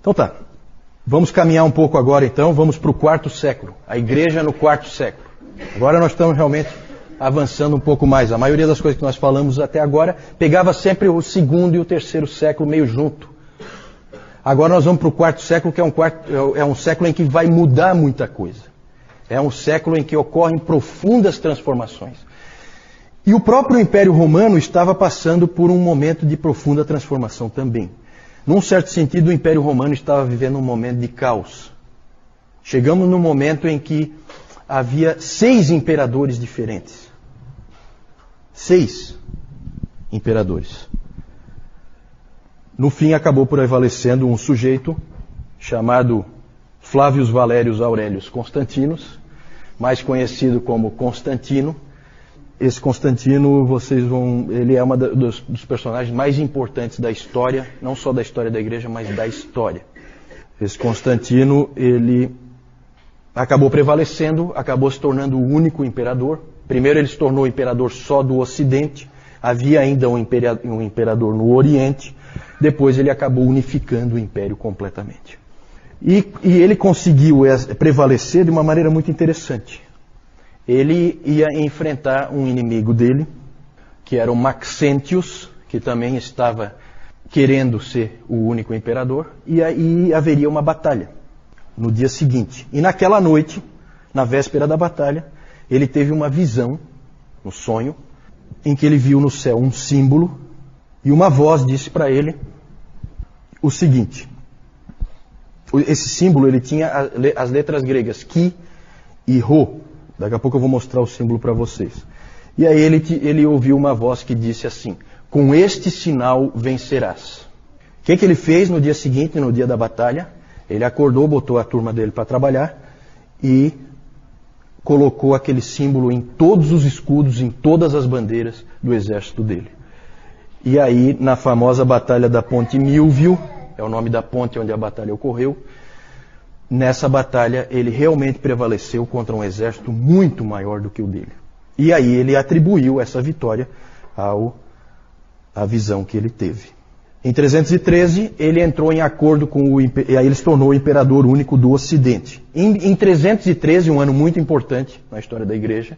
Então tá, vamos caminhar um pouco agora então, vamos para o quarto século, a igreja no quarto século. Agora nós estamos realmente avançando um pouco mais. A maioria das coisas que nós falamos até agora pegava sempre o segundo e o terceiro século meio junto. Agora nós vamos para o quarto século, que é um século em que vai mudar muita coisa. É um século em que ocorrem profundas transformações. E o próprio Império Romano estava passando por um momento de profunda transformação também. Num certo sentido, o Império Romano estava vivendo um momento de caos. Chegamos num momento em que havia 6 imperadores diferentes. 6 imperadores. No fim, acabou por prevalecendo um sujeito chamado Flávios Valérios Aurélios Constantinos, mais conhecido como Constantino. Esse Constantino, ele é um dos personagens mais importantes da história, não só da história da igreja, mas da história. Esse Constantino, ele acabou prevalecendo, acabou se tornando o único imperador. Primeiro ele se tornou imperador só do Ocidente, havia ainda um imperador no Oriente, depois ele acabou unificando o império completamente. E ele conseguiu prevalecer de uma maneira muito interessante. Ele ia enfrentar um inimigo dele, que era o Maxentius, que também estava querendo ser o único imperador, e aí haveria uma batalha no dia seguinte. E naquela noite, na véspera da batalha, ele teve uma visão, um sonho, em que ele viu no céu um símbolo, e uma voz disse para ele o seguinte: esse símbolo ele tinha as letras gregas Ki e Rho. Daqui a pouco eu vou mostrar o símbolo para vocês. E aí ele ouviu uma voz que disse assim: com este sinal vencerás. O que ele fez no dia seguinte, no dia da batalha? Ele acordou, botou a turma dele para trabalhar e colocou aquele símbolo em todos os escudos, em todas as bandeiras do exército dele. E aí, na famosa batalha da Ponte Milvio, é o nome da ponte onde a batalha ocorreu, nessa batalha ele realmente prevaleceu contra um exército muito maior do que o dele. E aí ele atribuiu essa vitória à visão que ele teve. Em 313, ele entrou em acordo e aí ele se tornou o imperador único do Ocidente. Em 313, um ano muito importante na história da igreja,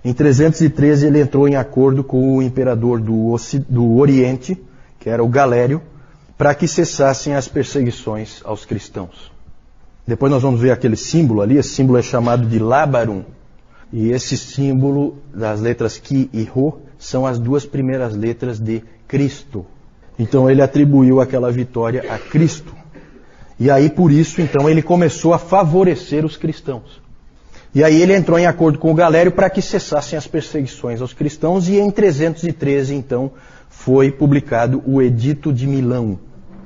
em 313 ele entrou em acordo com o imperador do Oriente, que era o Galério, para que cessassem as perseguições aos cristãos. Depois nós vamos ver aquele símbolo ali, esse símbolo é chamado de Labarum. E esse símbolo das letras Ki e Rho são as 2 primeiras letras de Cristo. Então ele atribuiu aquela vitória a Cristo. E aí por isso então ele começou a favorecer os cristãos. E aí ele entrou em acordo com o Galério para que cessassem as perseguições aos cristãos, e em 313 então foi publicado o Edito de Milão,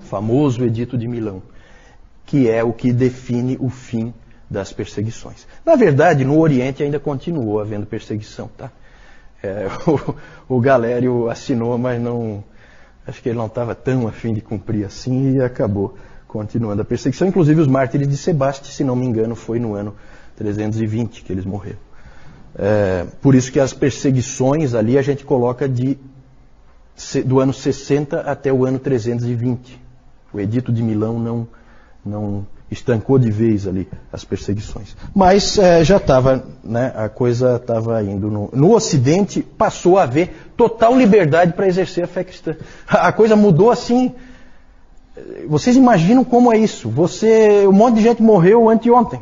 o famoso Edito de Milão, que é o que define o fim das perseguições. Na verdade, no Oriente ainda continuou havendo perseguição, tá? O Galério assinou, mas acho que ele não estava tão afim de cumprir assim, e acabou continuando a perseguição. Inclusive os mártires de Sebaste, se não me engano, foi no ano 320 que eles morreram. Por isso que as perseguições ali a gente coloca do ano 60 até o ano 320. O Edito de Milão não estancou de vez ali as perseguições. Mas já estava, né, a coisa estava indo. No Ocidente passou a haver total liberdade para exercer a fé cristã. A coisa mudou assim. Vocês imaginam como é isso? Um monte de gente morreu anteontem.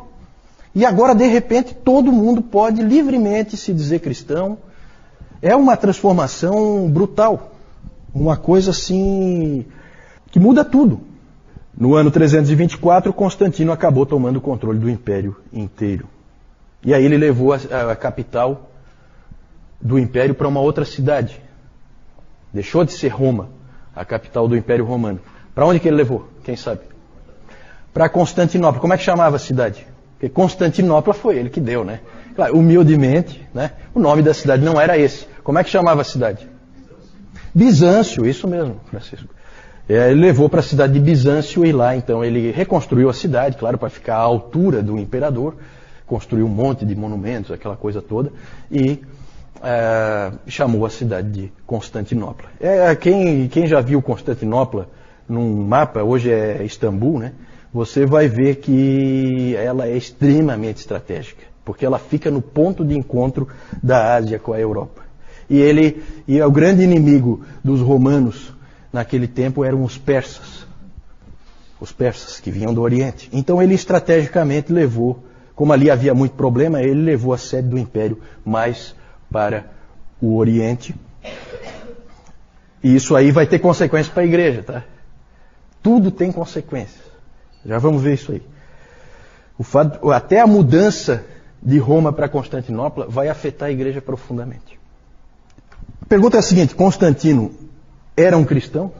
E agora, de repente, todo mundo pode livremente se dizer cristão. É uma transformação brutal. Uma coisa assim que muda tudo. No ano 324, Constantino acabou tomando o controle do império inteiro. E aí ele levou a capital do império para uma outra cidade. Deixou de ser Roma, a capital do Império Romano. Para onde que ele levou? Quem sabe? Para Constantinopla. Como é que chamava a cidade? Porque Constantinopla foi ele que deu, né? Claro, humildemente, né? O nome da cidade não era esse. Como é que chamava a cidade? Bizâncio, isso mesmo, Francisco. Ele levou para a cidade de Bizâncio, e lá então ele reconstruiu a cidade, claro, para ficar à altura do imperador, construiu um monte de monumentos, aquela coisa toda, e chamou a cidade de Constantinopla. Quem já viu Constantinopla num mapa, hoje é Istambul, né? você vai ver que ela é extremamente estratégica, porque ela fica no ponto de encontro da Ásia com a Europa. E o grande inimigo dos romanos naquele tempo eram os persas que vinham do Oriente. Então ele estrategicamente levou, como ali havia muito problema, ele levou a sede do império mais para o Oriente. E isso aí vai ter consequências para a igreja, tá? Tudo tem consequências. Já vamos ver isso aí. Até a mudança de Roma para Constantinopla vai afetar a igreja profundamente. A pergunta é a seguinte: Constantino era um cristão?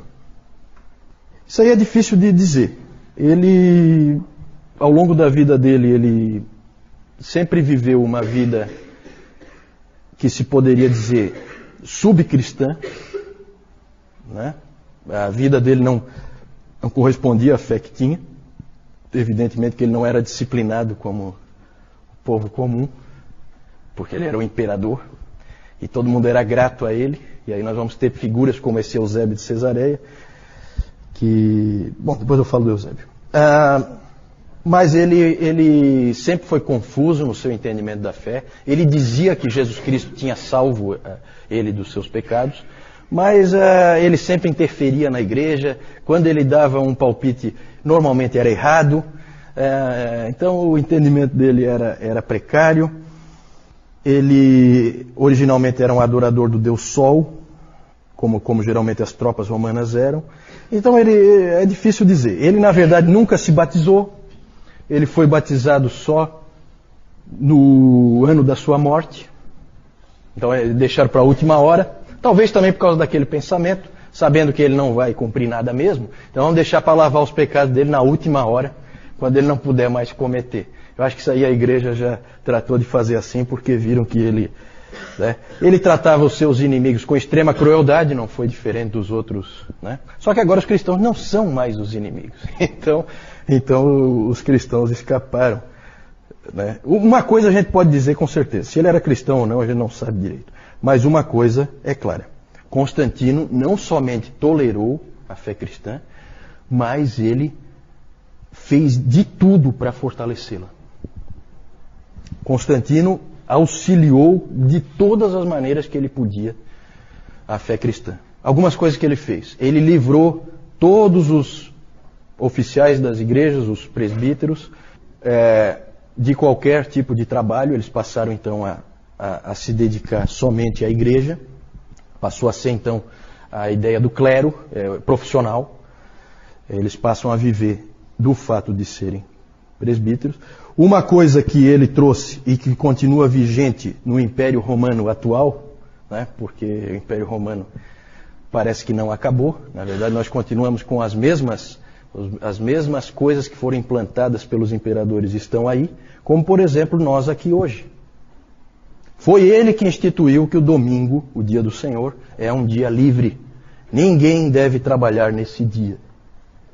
Isso aí é difícil de dizer. Ele, ao longo da vida dele, ele sempre viveu uma vida que se poderia dizer subcristã, né? A vida dele não correspondia à fé que tinha. Evidentemente que ele não era disciplinado como o povo comum, porque ele era o imperador e todo mundo era grato a ele. E aí nós vamos ter figuras como esse Eusébio de Cesareia, que... Bom, depois eu falo do Eusébio. Mas ele sempre foi confuso no seu entendimento da fé. Ele dizia que Jesus Cristo tinha salvo ele dos seus pecados, mas ele sempre interferia na igreja. Quando ele dava um palpite, normalmente era errado. Então o entendimento dele era precário. Ele originalmente era um adorador do Deus Sol, como geralmente as tropas romanas eram. Então é difícil dizer. Ele na verdade nunca se batizou. Ele foi batizado só no ano da sua morte. Então deixaram para a última hora. Talvez também por causa daquele pensamento, sabendo que ele não vai cumprir nada mesmo. Então vamos deixar para lavar os pecados dele na última hora, quando ele não puder mais cometer. Eu acho que isso aí a igreja já tratou de fazer assim, porque viram que ele tratava os seus inimigos com extrema crueldade, não foi diferente dos outros, né? Só que agora os cristãos não são mais os inimigos. Então os cristãos escaparam, né? Uma coisa a gente pode dizer com certeza: se ele era cristão ou não, a gente não sabe direito. Mas uma coisa é clara: Constantino não somente tolerou a fé cristã, mas ele fez de tudo para fortalecê-la. Constantino auxiliou de todas as maneiras que ele podia a fé cristã. Algumas coisas que ele fez: ele livrou todos os oficiais das igrejas, os presbíteros, de qualquer tipo de trabalho. Eles passaram então a se dedicar somente à igreja. Passou a ser então a ideia do clero profissional. Eles passam a viver do fato de serem presbíteros. Uma coisa que ele trouxe e que continua vigente no Império Romano atual, né, porque o Império Romano parece que não acabou. Na verdade, nós continuamos com as mesmas coisas que foram implantadas pelos imperadores estão aí, como por exemplo nós aqui hoje. Foi ele que instituiu que o domingo, o dia do Senhor, é um dia livre. Ninguém deve trabalhar nesse dia.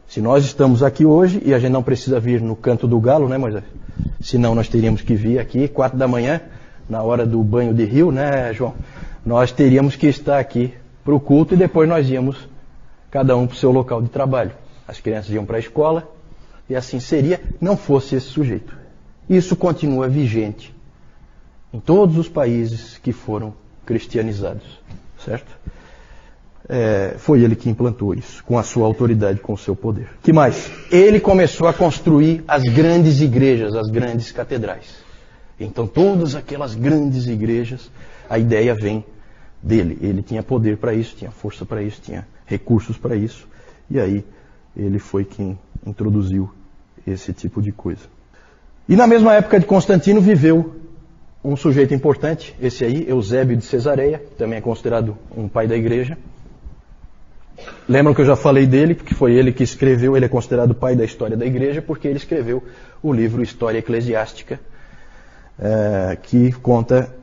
Se nós estamos aqui hoje, e a gente não precisa vir no canto do galo, né, Moisés? Senão nós teríamos que vir aqui 4 da manhã, na hora do banho de rio, né, João? Nós teríamos que estar aqui para o culto e depois nós íamos cada um para o seu local de trabalho. As crianças iam para a escola e assim seria, não fosse esse sujeito. Isso continua vigente em todos os países que foram cristianizados, certo? Foi ele que implantou isso, com a sua autoridade, com o seu poder. Que mais? Ele começou a construir as grandes igrejas, as grandes catedrais. Então todas aquelas grandes igrejas, a ideia vem dele. Ele tinha poder para isso, tinha força para isso, tinha recursos para isso. E aí ele foi quem introduziu esse tipo de coisa. E na mesma época de Constantino viveu um sujeito importante, esse aí, Eusébio de Cesareia, que também é considerado um pai da igreja. Lembram que eu já falei dele, porque foi ele que escreveu, ele é considerado o pai da história da igreja, porque ele escreveu o livro História Eclesiástica, que conta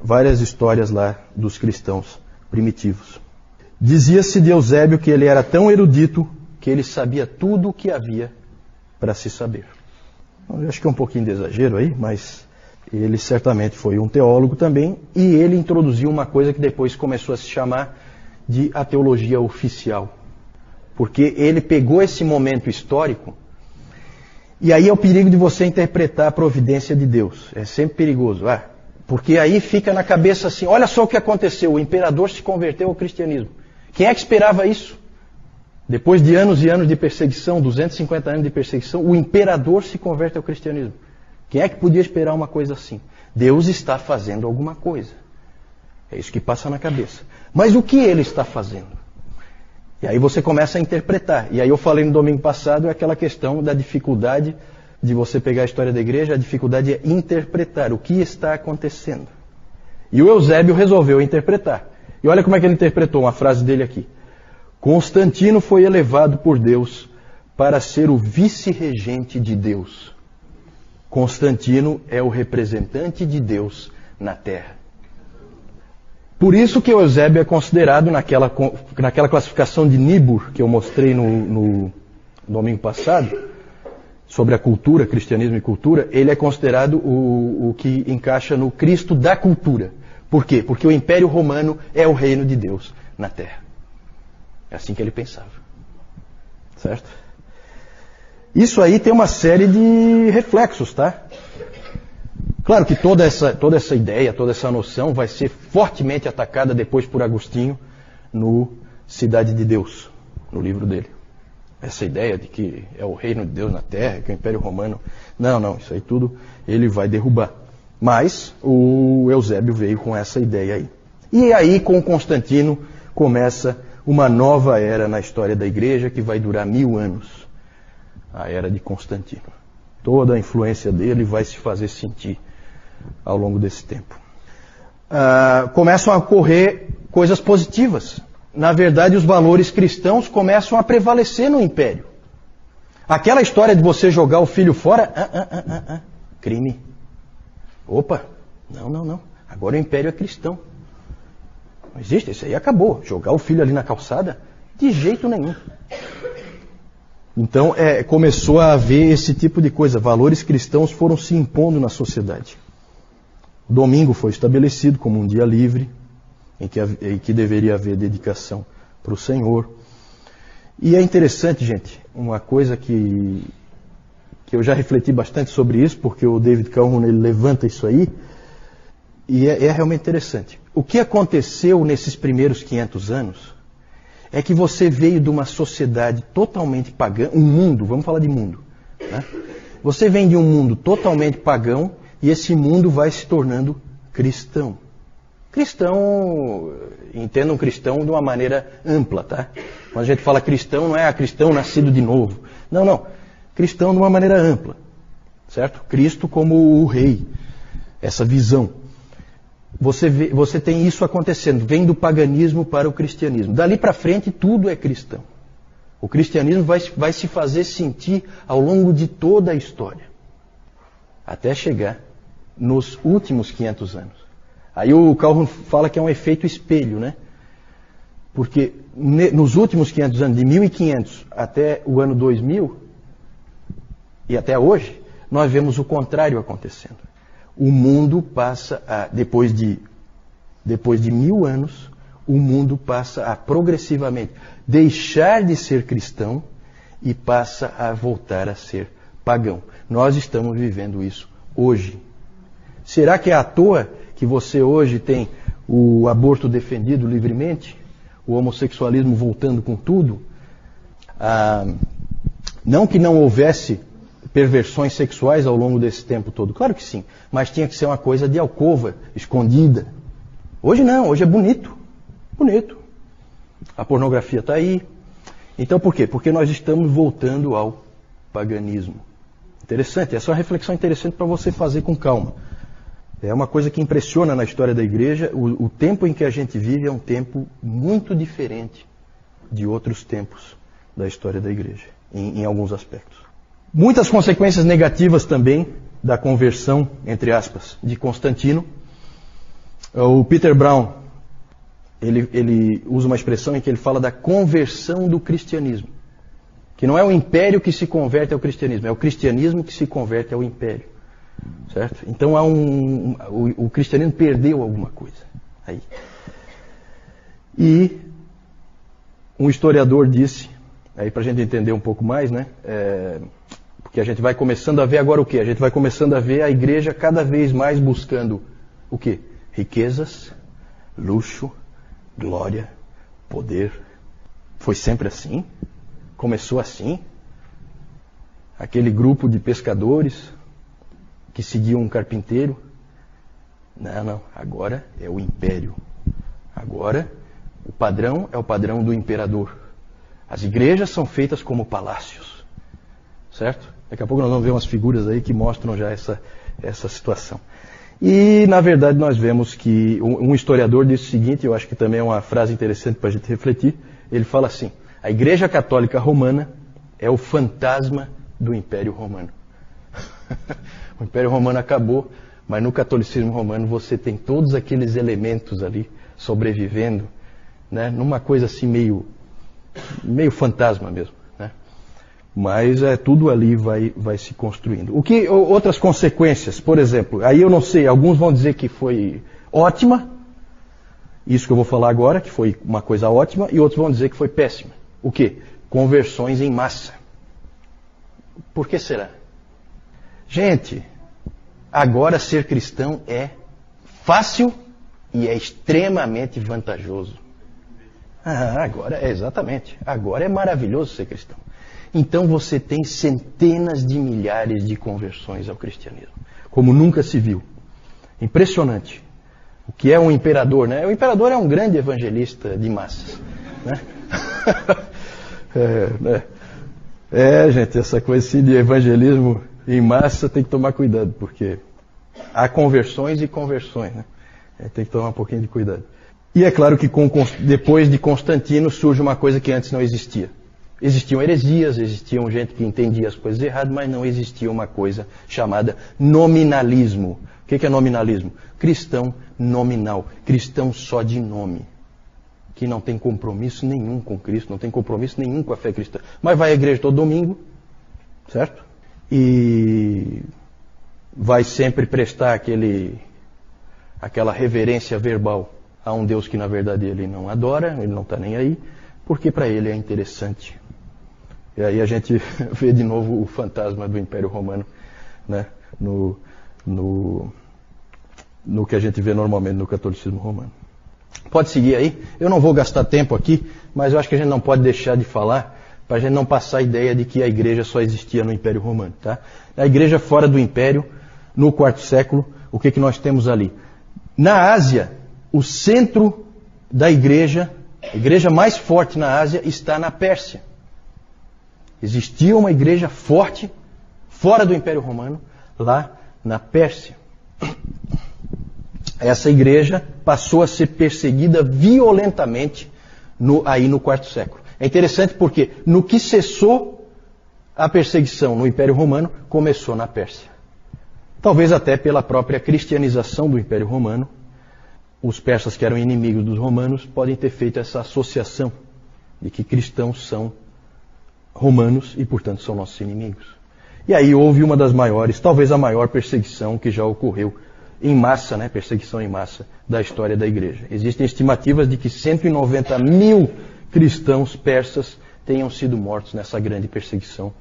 várias histórias lá dos cristãos primitivos. Dizia-se de Eusébio que ele era tão erudito que ele sabia tudo o que havia para se saber. Eu acho que é um pouquinho de exagero aí, mas ele certamente foi um teólogo também, e ele introduziu uma coisa que depois começou a se chamar de a teologia oficial. Porque ele pegou esse momento histórico E aí é o perigo de você interpretar a providência de Deus. É sempre perigoso. Porque aí fica na cabeça assim, olha só o que aconteceu, o imperador se converteu ao cristianismo. Quem é que esperava isso? Depois de anos e anos de perseguição, 250 anos de perseguição, o imperador se converte ao cristianismo. Quem é que podia esperar uma coisa assim? Deus está fazendo alguma coisa. É isso que passa na cabeça. Mas o que ele está fazendo? E aí você começa a interpretar. E aí eu falei no domingo passado aquela questão da dificuldade de você pegar a história da igreja, a dificuldade é interpretar o que está acontecendo. E o Eusébio resolveu interpretar. E olha como é que ele interpretou uma frase dele aqui. Constantino foi elevado por Deus para ser o vice-regente de Deus. Constantino é o representante de Deus na Terra. Por isso que o Eusébio é considerado naquela classificação de Niebuhr que eu mostrei no domingo passado, sobre a cultura, cristianismo e cultura, ele é considerado o que encaixa no Cristo da cultura. Por quê? Porque o Império Romano é o reino de Deus na Terra. É assim que ele pensava. Certo? Isso aí tem uma série de reflexos, tá? Claro que toda essa ideia, toda essa noção vai ser fortemente atacada depois por Agostinho no Cidade de Deus, no livro dele. Essa ideia de que é o reino de Deus na Terra, que é o Império Romano. Não, isso aí tudo ele vai derrubar. Mas o Eusébio veio com essa ideia aí. E aí com Constantino começa uma nova era na história da igreja que vai durar 1000 anos. A era de Constantino. Toda a influência dele vai se fazer sentir ao longo desse tempo. Começam a ocorrer coisas positivas. Na verdade, os valores cristãos começam a prevalecer no império. Aquela história de você jogar o filho fora, crime. Opa, não. Agora o império é cristão. Não existe, isso aí acabou. Jogar o filho ali na calçada, de jeito nenhum. Então começou a haver esse tipo de coisa. Valores cristãos foram se impondo na sociedade. O domingo foi estabelecido como um dia livre, em que deveria haver dedicação para o Senhor. E é interessante, gente, uma coisa que eu já refleti bastante sobre isso, porque o David Calhoun ele levanta isso aí, e é realmente interessante. O que aconteceu nesses primeiros 500 anos é que você veio de uma sociedade totalmente pagã, um mundo, vamos falar de mundo, né? Você vem de um mundo totalmente pagão e esse mundo vai se tornando cristão. Cristão, entendam cristão de uma maneira ampla, tá? Quando a gente fala cristão, não é cristão nascido de novo. Não. Cristão de uma maneira ampla, certo? Cristo como o rei, essa visão. Você tem isso acontecendo, vem do paganismo para o cristianismo. Dali para frente tudo é cristão. O cristianismo vai se fazer sentir ao longo de toda a história, até chegar nos últimos 500 anos. Aí o Calhoun fala que é um efeito espelho, né? Porque nos últimos 500 anos, de 1500 até o ano 2000, e até hoje, nós vemos o contrário acontecendo. O mundo passa depois de 1000 anos, o mundo passa a progressivamente deixar de ser cristão e passa a voltar a ser pagão. Nós estamos vivendo isso hoje. Será que é à toa que você hoje tem o aborto defendido livremente? O homossexualismo voltando com tudo? Não que não houvesse perversões sexuais ao longo desse tempo todo. Claro que sim. Mas tinha que ser uma coisa de alcova, escondida. Hoje não, hoje é bonito. Bonito. A pornografia está aí. Então por quê? Porque nós estamos voltando ao paganismo. Interessante, essa é uma reflexão interessante para você fazer com calma. É uma coisa que impressiona na história da igreja. O tempo em que a gente vive é um tempo muito diferente de outros tempos da história da igreja, em alguns aspectos. Muitas consequências negativas também da conversão, entre aspas, de Constantino. O Peter Brown, ele usa uma expressão em que ele fala da conversão do cristianismo. Que não é o império que se converte ao cristianismo, é o cristianismo que se converte ao império. Certo? Então o cristianismo perdeu alguma coisa aí. E um historiador disse, aí para a gente entender um pouco mais, né? Porque a gente vai começando a ver agora o quê? A gente vai começando a ver a igreja cada vez mais buscando o quê? Riquezas, luxo, glória, poder. Foi sempre assim? Começou assim? Aquele grupo de pescadores que seguiam um carpinteiro? Não. Agora é o império. Agora o padrão é o padrão do imperador. As igrejas são feitas como palácios. Certo? Daqui a pouco nós vamos ver umas figuras aí que mostram já essa situação. E, na verdade, nós vemos que um historiador disse o seguinte, eu acho que também é uma frase interessante para a gente refletir. Ele fala assim: a Igreja Católica Romana é o fantasma do Império Romano. O Império Romano acabou, mas no catolicismo romano você tem todos aqueles elementos ali sobrevivendo, né, numa coisa assim meio fantasma mesmo. Né? Mas tudo ali vai se construindo. Outras consequências, por exemplo, aí eu não sei, alguns vão dizer que foi ótima, isso que eu vou falar agora, que foi uma coisa ótima, e outros vão dizer que foi péssima. O quê? Conversões em massa. Por que será? Gente, agora ser cristão é fácil e é extremamente vantajoso. Agora, exatamente. Agora é maravilhoso ser cristão. Então você tem centenas de milhares de conversões ao cristianismo, como nunca se viu. Impressionante. O que é um imperador, né? O imperador é um grande evangelista de massas. Né? Gente, essa coisa assim de evangelismo em massa tem que tomar cuidado, porque há conversões e conversões, né? Tem que tomar um pouquinho de cuidado. E é claro que depois de Constantino surge uma coisa que antes não existia. Existiam heresias, existiam gente que entendia as coisas erradas, mas não existia uma coisa chamada nominalismo. O que é nominalismo? Cristão nominal, cristão só de nome, que não tem compromisso nenhum com Cristo, não tem compromisso nenhum com a fé cristã. Mas vai à igreja todo domingo, certo? E vai sempre prestar aquela reverência verbal a um Deus que na verdade ele não adora, ele não está nem aí, porque para ele é interessante. E aí a gente vê de novo o fantasma do Império Romano, né, no que a gente vê normalmente no catolicismo romano. Pode seguir aí. Eu não vou gastar tempo aqui, mas eu acho que a gente não pode deixar de falar para a gente não passar a ideia de que a igreja só existia no Império Romano. Tá? A igreja fora do Império, no quarto século, o que nós temos ali? Na Ásia, o centro da igreja, a igreja mais forte na Ásia, está na Pérsia. Existia uma igreja forte, fora do Império Romano, lá na Pérsia. Essa igreja passou a ser perseguida violentamente aí no quarto século. É interessante porque no que cessou a perseguição no Império Romano, começou na Pérsia. Talvez até pela própria cristianização do Império Romano, os persas que eram inimigos dos romanos podem ter feito essa associação de que cristãos são romanos e, portanto, são nossos inimigos. E aí houve uma das maiores, talvez a maior perseguição que já ocorreu em massa, né, perseguição em massa da história da igreja. Existem estimativas de que 190 mil cristãos persas tenham sido mortos nessa grande perseguição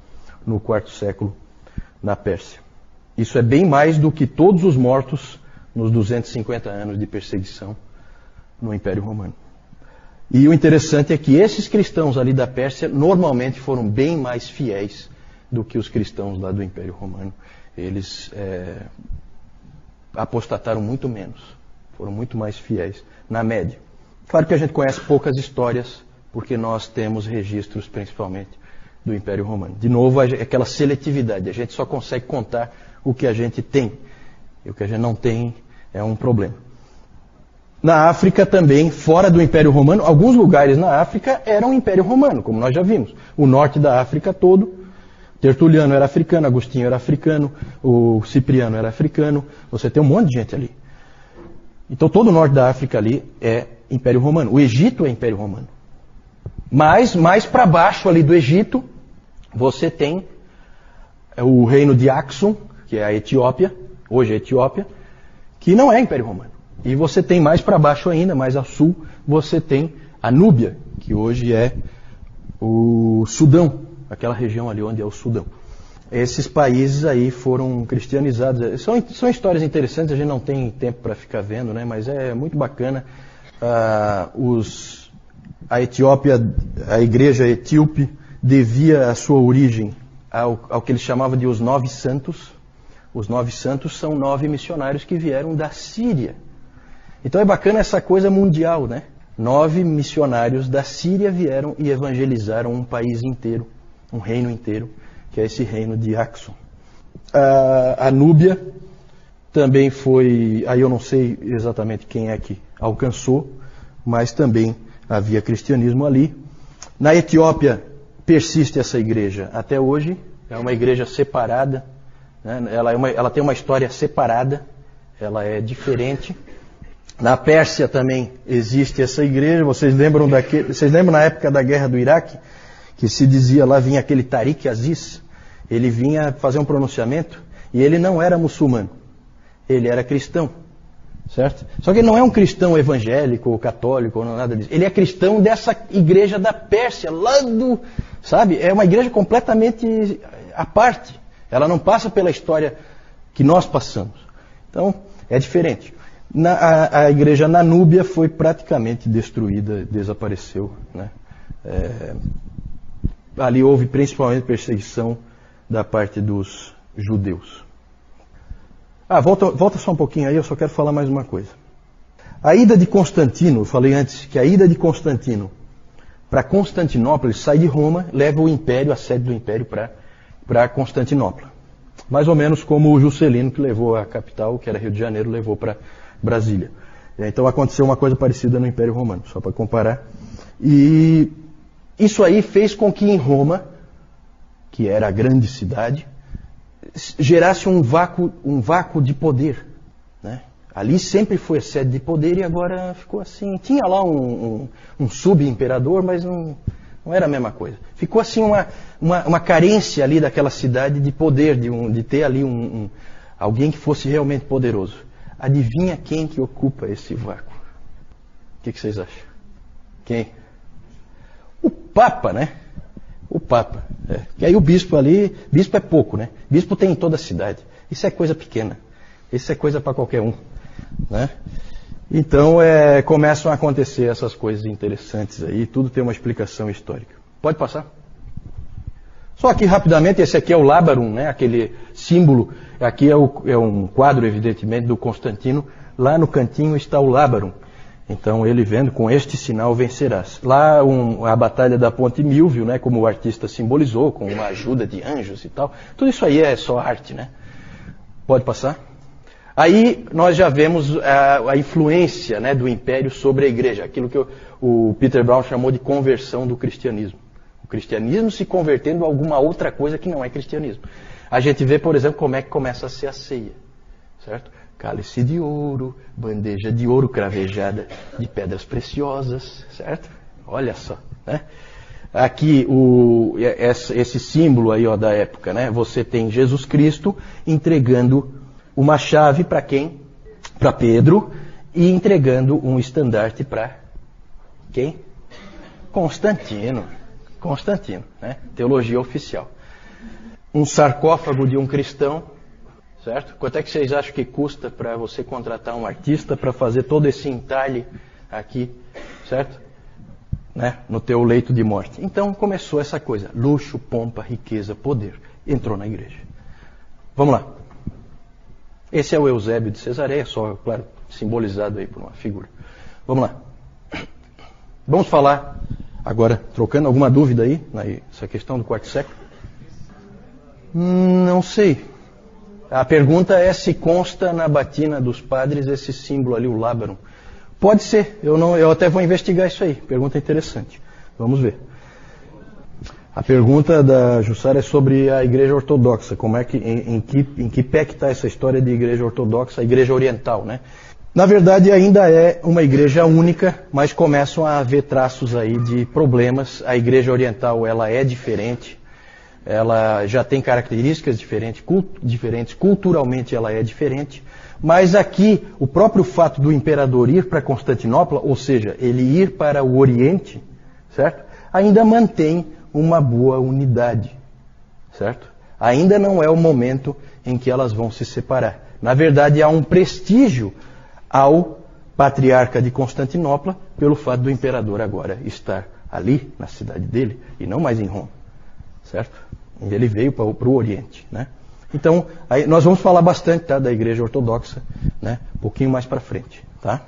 no quarto século na Pérsia. Isso é bem mais do que todos os mortos nos 250 anos de perseguição no Império Romano. E o interessante é que esses cristãos ali da Pérsia normalmente foram bem mais fiéis do que os cristãos lá do Império Romano. Eles apostataram muito menos, foram muito mais fiéis, na média. Claro que a gente conhece poucas histórias, porque nós temos registros, principalmente, do Império Romano. De novo, aquela seletividade, a gente só consegue contar o que a gente tem, e o que a gente não tem é um problema. Na África também, fora do Império Romano, alguns lugares na África eram Império Romano, como nós já vimos. O norte da África todo, Tertuliano era africano, Agostinho era africano, o Cipriano era africano, você tem um monte de gente ali. Então todo o norte da África ali é Império Romano. O Egito é Império Romano. Mas mais para baixo ali do Egito, você tem o reino de Axum, que é a Etiópia, hoje é a Etiópia, que não é Império Romano. E você tem mais para baixo ainda, mais ao sul, você tem a Núbia, que hoje é o Sudão, aquela região ali onde é o Sudão. esses países aí foram cristianizados. São histórias interessantes, a gente não tem tempo para ficar vendo, né? Mas é muito bacana. A Etiópia, a igreja etíope, devia a sua origem ao que eles chamavam de os 9 santos. Os 9 santos são 9 missionários que vieram da Síria. Então é bacana essa coisa mundial, né? 9 missionários da Síria vieram e evangelizaram um país inteiro, um reino inteiro, que é esse reino de Axum. A Núbia também foi, aí eu não sei exatamente quem é que alcançou, mas também havia cristianismo ali. Na Etiópia persiste essa igreja até hoje, é uma igreja separada, né? Ela tem uma história separada, ela é diferente. Na Pérsia também existe essa igreja. Vocês lembram na época da guerra do Iraque, que se dizia lá, vinha aquele Tariq Aziz, ele vinha fazer um pronunciamento e ele não era muçulmano, ele era cristão, certo? Só que ele não é um cristão evangélico ou católico ou nada disso, ele é cristão dessa igreja da Pérsia, lá do, sabe? É uma igreja completamente à parte, ela não passa pela história que nós passamos, então é diferente. A igreja na Núbia foi praticamente destruída, desapareceu, né? Ali houve principalmente perseguição da parte dos judeus. Volta só um pouquinho aí, eu só quero falar mais uma coisa. A ida de Constantino, eu falei antes que a ida de Constantino para Constantinopla, ele sai de Roma, leva o império, a sede do império para Constantinopla. Mais ou menos como o Juscelino, que levou a capital, que era Rio de Janeiro, levou para Brasília. Então aconteceu uma coisa parecida no Império Romano, só para comparar. E isso aí fez com que em Roma, que era a grande cidade, gerasse um vácuo de poder, né? Ali sempre foi a sede de poder e agora ficou assim. Tinha lá um sub-imperador, mas não era a mesma coisa. Ficou assim uma carência ali daquela cidade de poder, de ter ali alguém que fosse realmente poderoso. Adivinha quem que ocupa esse vácuo? O que vocês acham? Quem? O Papa, né? O Papa. Que aí o bispo ali, bispo é pouco, né? Bispo tem em toda a cidade. Isso é coisa pequena. Isso é coisa para qualquer um, né? Então começam a acontecer essas coisas interessantes aí. Tudo tem uma explicação histórica. Pode passar? Só aqui rapidamente, esse aqui é o Lábarum, né? Aquele símbolo. Aqui é um quadro, evidentemente, do Constantino. Lá no cantinho está o Lábarum. Então ele vendo, com este sinal vencerás. Lá a batalha da Ponte Milvio, né? Como o artista simbolizou, com uma ajuda de anjos e tal. Tudo isso aí é só arte, né? Pode passar? Aí nós já vemos a influência, né, do Império sobre a Igreja. Aquilo que o Peter Brown chamou de conversão do cristianismo. O cristianismo se convertendo a alguma outra coisa que não é cristianismo. A gente vê, por exemplo, como é que começa a ser a ceia, certo? Cálice de ouro, bandeja de ouro cravejada de pedras preciosas, certo? Olha só, né? Aqui esse símbolo aí, ó, da época, né? Você tem Jesus Cristo entregando uma chave para quem? Para Pedro, e entregando um estandarte para quem? Constantino, né? Teologia oficial. Um sarcófago de um cristão, certo? Quanto é que vocês acham que custa para você contratar um artista para fazer todo esse entalhe aqui, certo? Né? No teu leito de morte. Então começou essa coisa, luxo, pompa, riqueza, poder. Entrou na igreja. Vamos lá. Esse é o Eusébio de Cesareia, só, claro, simbolizado aí por uma figura. Vamos lá. Vamos falar agora, trocando alguma dúvida aí, nessa questão do quarto século? Não sei. A pergunta é se consta na batina dos padres esse símbolo ali, o Lábarum. Pode ser, eu até vou investigar isso aí. Pergunta interessante. Vamos ver. A pergunta da Jussara é sobre a Igreja Ortodoxa. Como é que, em que pé que está essa história de Igreja Ortodoxa, a Igreja Oriental, né? Na verdade, ainda é uma igreja única, mas começam a haver traços aí de problemas. A Igreja Oriental, ela é diferente. Ela já tem características diferentes, culturalmente ela é diferente. Mas aqui, o próprio fato do imperador ir para Constantinopla, ou seja, ele ir para o Oriente, certo? Ainda mantém uma boa unidade, certo? ainda não é o momento em que elas vão se separar. Na verdade, há um prestígio ao patriarca de Constantinopla pelo fato do imperador agora estar ali, na cidade dele, e não mais em Roma. Certo? Ele veio para o Oriente, né? Então, aí nós vamos falar bastante, tá, da Igreja Ortodoxa, né, um pouquinho mais para frente, tá?